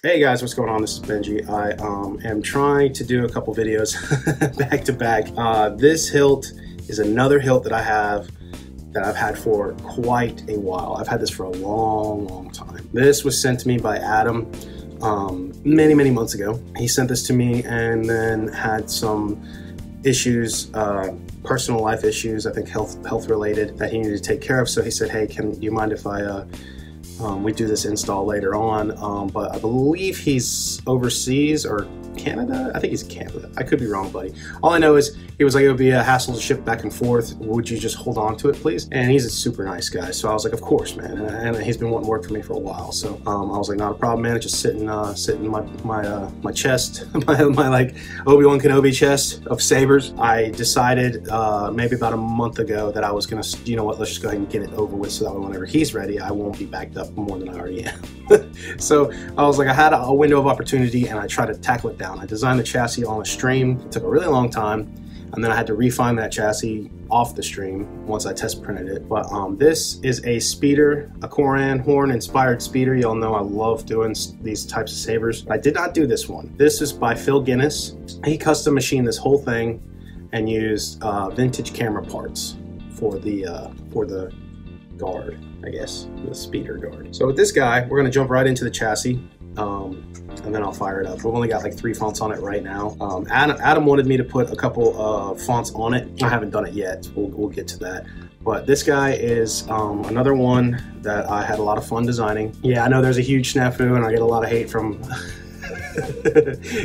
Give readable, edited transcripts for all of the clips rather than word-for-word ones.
Hey guys, what's going on? This is Benji. I am trying to do a couple videos back to back. This hilt is another hilt that I've had for quite a while. I've had this for a long time. This was sent to me by Adam many months ago. He sent this to me and then had some issues, personal life issues, I think health related, that he needed to take care of. So he said, hey, do you mind if we do this install later on, but I believe he's overseas or Canada. I think he's Canada. I could be wrong, buddy. All I know is he was like, it would be a hassle to ship back and forth. Would you just hold on to it, please? And he's a super nice guy. So I was like, of course, man. And he's been wanting to work for me for a while. So I was like, not a problem, man. It's just sitting in my chest, my like Obi-Wan Kenobi chest of sabers. I decided maybe about a month ago that I was gonna, you know what, let's just go ahead and get it over with so that whenever he's ready, I won't be backed up more than I already am. So I was like, I had a window of opportunity and I tried to tackle it down. I designed the chassis on a stream. It took a really long time. And then I had to refine that chassis off the stream once I test printed it. But this is a speeder, a Corran Horn inspired speeder. Y'all know I love doing these types of sabers. I did not do this one. This is by Phil Guinness. He custom machined this whole thing and used vintage camera parts for the guard, I guess, the speeder guard. So with this guy, we're gonna jump right into the chassis. And then I'll fire it up. We've only got like 3 fonts on it right now. Adam wanted me to put a couple of fonts on it. I haven't done it yet. We'll get to that. But this guy is another one that I had a lot of fun designing. Yeah, I know there's a huge snafu and I get a lot of hate from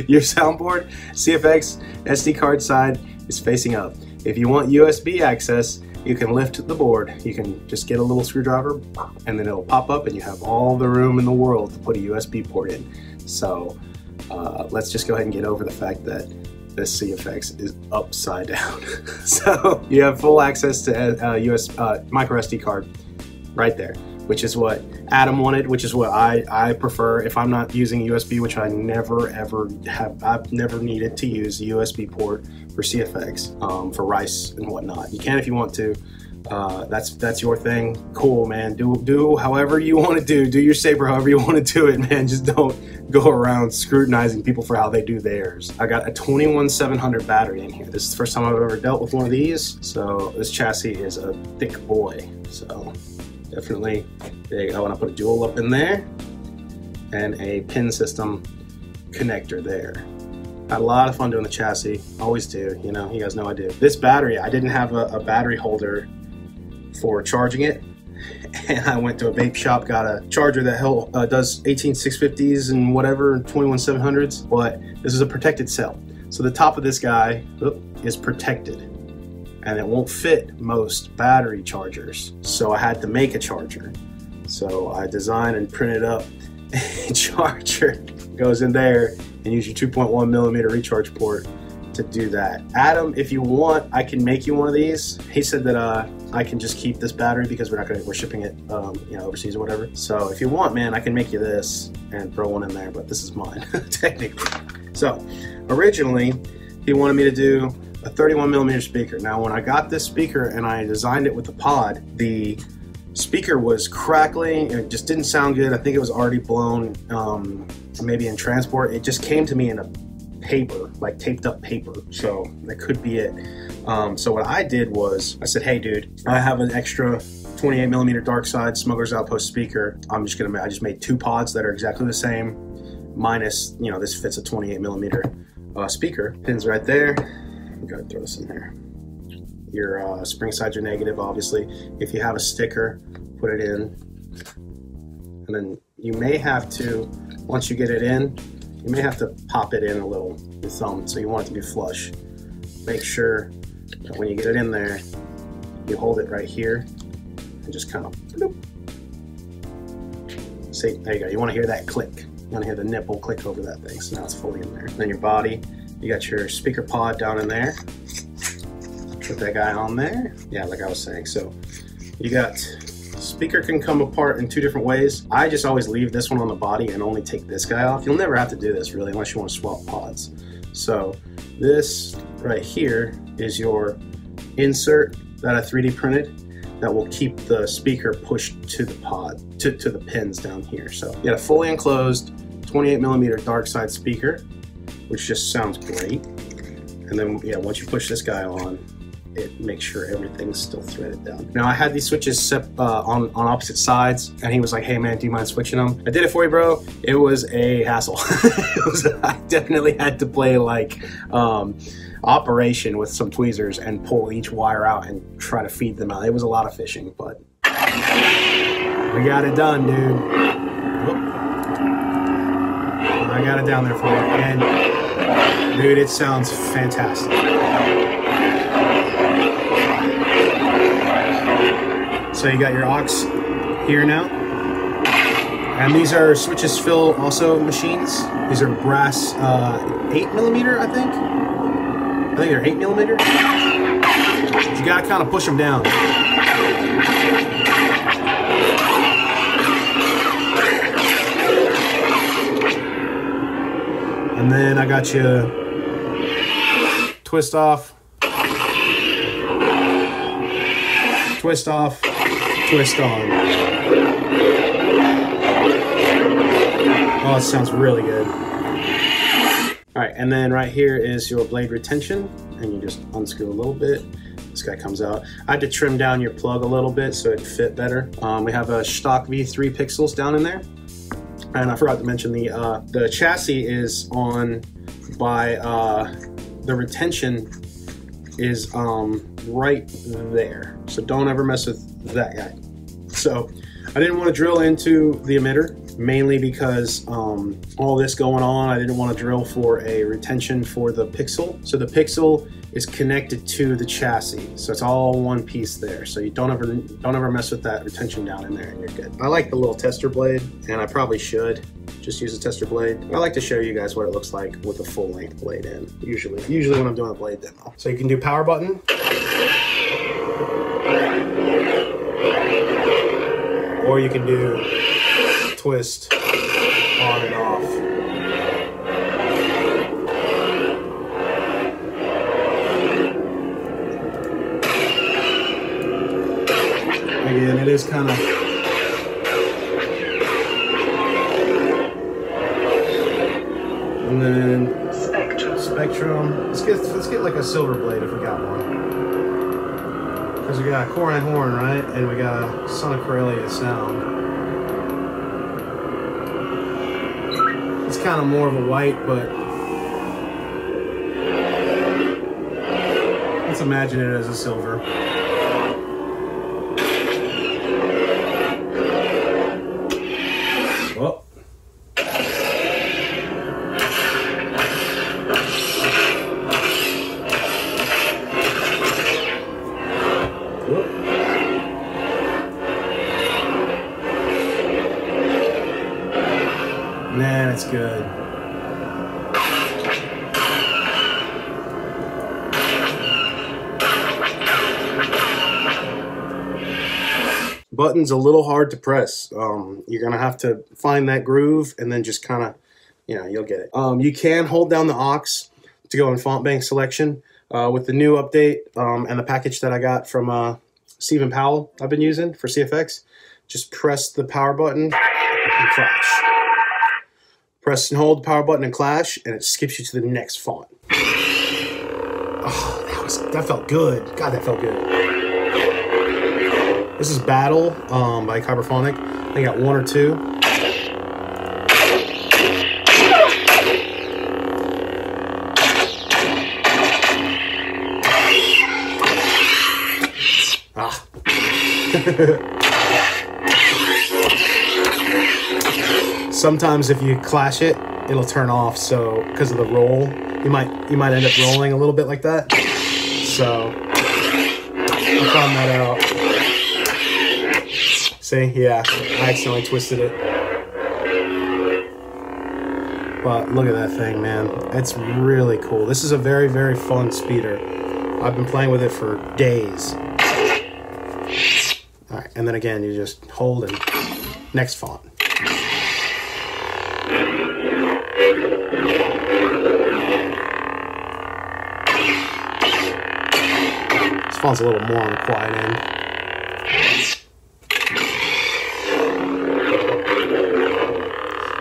your soundboard. CFX SD card side is facing up. If you want USB access, you can lift the board. You can just get a little screwdriver and then it'll pop up and you have all the room in the world to put a USB port in. So let's just go ahead and get over the fact that this CFX is upside down. So you have full access to micro SD card right there, which is what Adam wanted, which is what I prefer. If I'm not using USB, which I never ever have, I've never needed to use a USB port for CFX, for rice and whatnot. You can if you want to. That's your thing. Cool, man. Do however you want to do your saber however you want to do it, man. Just don't go around scrutinizing people for how they do theirs. I got a 21700 battery in here. This is the first time I've ever dealt with one of these, so this chassis is a thick boy. So definitely big. I want to put a dual up in there and a pin system connector there. Had a lot of fun doing the chassis. Always do, you know, you guys know I do. This battery, I didn't have a battery holder for charging it, and I went to a vape shop, got a charger that does 18650s and whatever, 21700s, but this is a protected cell. So the top of this guy is protected and it won't fit most battery chargers. So I had to make a charger. So I designed and printed up a charger. Goes in there and use your 2.1 millimeter recharge port to do that. Adam, if you want, I can make you one of these. He said that I can just keep this battery because we're shipping it you know, overseas or whatever. So if you want, man, I can make you this and throw one in there, but this is mine technically. So originally he wanted me to do a 31 millimeter speaker. Now when I got this speaker and I designed it with the pod, the speaker was crackling and it just didn't sound good. I think it was already blown, maybe in transport. It just came to me in a paper, like taped up paper. So that could be it. So what I did was I said, hey dude, I have an extra 28 millimeter dark side Smuggler's Outpost speaker. I just made 2 pods that are exactly the same, minus, you know, this fits a 28 millimeter speaker. Pins right there. You gotta throw this in there. Your spring sides are negative, obviously. If you have a sticker, put it in. And then you may have to, once you get it in, you may have to pop it in a little with your thumb, so you want it to be flush. Make sure that when you get it in there, you hold it right here and just kind of, see, there you go. You want to hear that click. You want to hear the nipple click over that thing. So now it's fully in there. And then your body, you got your speaker pod down in there. Put that guy on there. Yeah, like I was saying. So you got, speaker can come apart in 2 different ways. I just always leave this one on the body and only take this guy off. You'll never have to do this really unless you want to swap pods. So this right here is your insert that I 3D printed that will keep the speaker pushed to the pod, to the pins down here. So you got a fully enclosed 28mm dark side speaker, which just sounds great. And then, yeah, once you push this guy on, it makes sure everything's still threaded down. Now, I had these switches set on opposite sides, and he was like, hey man, do you mind switching them? I did it for you, bro. It was a hassle. I definitely had to play like operation with some tweezers and pull each wire out and try to feed them out. It was a lot of fishing, but we got it done, dude. I got it down there for you, and dude, it sounds fantastic. So you got your aux here now, and these are switches fill also machines. These are brass 8mm, I think they're 8mm. But you gotta kind of push them down. And then I got you twist off, twist off, twist on. Oh, it sounds really good. All right, and then right here is your blade retention, and you just unscrew a little bit. This guy comes out. I had to trim down your plug a little bit so it fit better. We have a stock V3 pixels down in there. And I forgot to mention the chassis is on by the retention is right there. So don't ever mess with that guy. So I didn't want to drill into the emitter, mainly because all this going on, I didn't want to drill for a retention for the pixel. So the pixel is connected to the chassis, so it's all one piece there. So you don't ever mess with that retention down in there, and you're good. I like the little tester blade, and I probably should just use a tester blade. I like to show you guys what it looks like with a full length blade in. Usually when I'm doing a blade demo. So you can do power button, or you can do twist on and off. Again, it is kind of and then spectrum. Let's get like a silver blade if we got one, because we got Corran Horn, right, and we got a Son of Kalymian sound. It's kind of more of a white, but let's imagine it as a silver. Well, man, it's good. Button's a little hard to press. You're gonna have to find that groove and then just kind of, you'll get it. You can hold down the aux to go in font bank selection. With the new update and the package that I got from Stephen Powell I've been using for CFX, just press the power button and clash. Press and hold the power button and clash, and it skips you to the next font. Oh, that felt good. God, that felt good. This is Battle by Kyberphonic. I got one or two. Sometimes if you clash it, it'll turn off. So because of the roll, you might end up rolling a little bit like that. So I found that out. See, yeah, I accidentally twisted it. But look at that thing, man. It's really cool. This is a very, very fun speeder. I've been playing with it for days. All right, and then again, you just hold and next font. This font's a little more on the quiet end.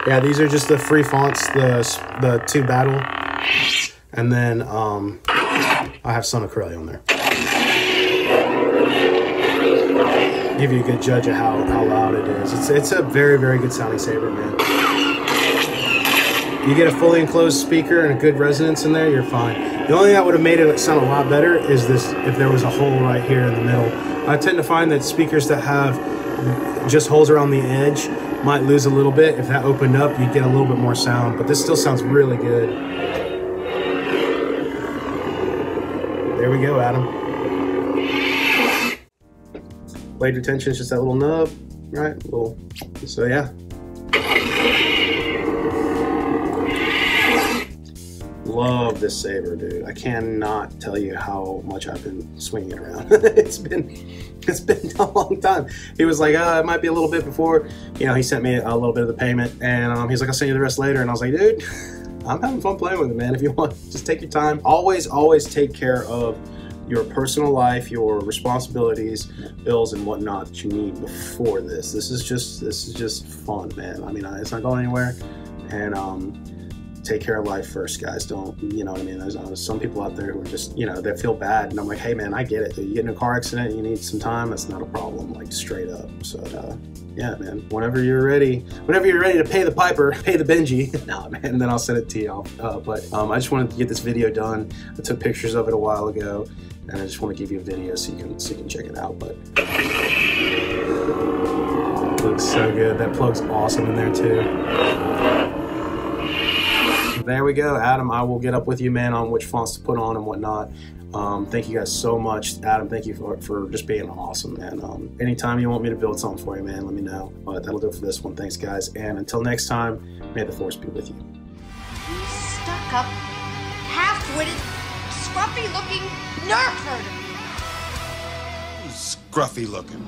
Yeah, these are just the free fonts, the 2 battle, and then I have Son of Corelli on there. Give you a good judge of how loud it is. It's a very, very good sounding saber, man. You get a fully enclosed speaker and a good resonance in there, you're fine. The only thing that would have made it sound a lot better is this, if there was a hole right here in the middle. I tend to find that speakers that have just holes around the edge might lose a little bit. If that opened up, you'd get a little bit more sound, but this still sounds really good. There we go, Adam. Blade retention is just that little nub, right? So yeah. Love this saber, dude. I cannot tell you how much I've been swinging it around. It's been a long time. He was like, it might be a little bit before, you know, he sent me a little bit of the payment, and he's like, I'll send you the rest later. And I was like, dude, I'm having fun playing with it, man. If you want, just take your time. Always take care of your personal life, your responsibilities, bills, and whatnot that you need before this. This is just fun, man. I mean, it's not going anywhere, and take care of life first, guys. Don't, you know what I mean? There's some people out there who are just, you know, they feel bad, and I'm like, hey man, I get it. You get in a car accident, you need some time, that's not a problem, like straight up. So yeah, man, whenever you're ready to pay the piper, pay the Benji, nah, man, and then I'll send it to y'all. But I just wanted to get this video done. I took pictures of it a while ago, and I just want to give you a video so you can check it out. But it looks so good. That plug's awesome in there too. There we go, Adam. I will get up with you, man, on which fonts to put on and whatnot. Thank you guys so much. Adam, thank you for just being awesome, man. Anytime you want me to build something for you, man, let me know. But that'll do it for this one. Thanks, guys. And until next time, may the force be with you. Stuck up, half-witted, scruffy-looking nerf herder. Scruffy looking.